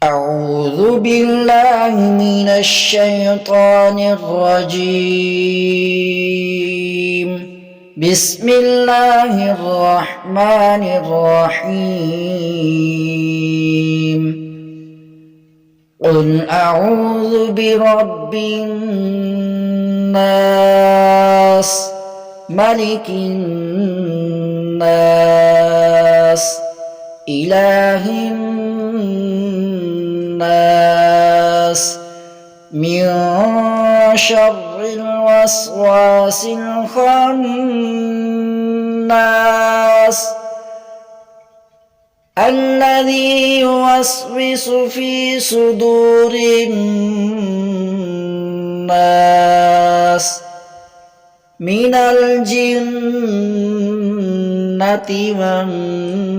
أعوذ بالله من الشيطان الرجيم. بسم الله الرحمن الرحيم. قل أعوذ برب الناس ملك الناس إله الناس من شر الوسواس الخناس الذي يوسوس في صدور الناس من الجنة والناس.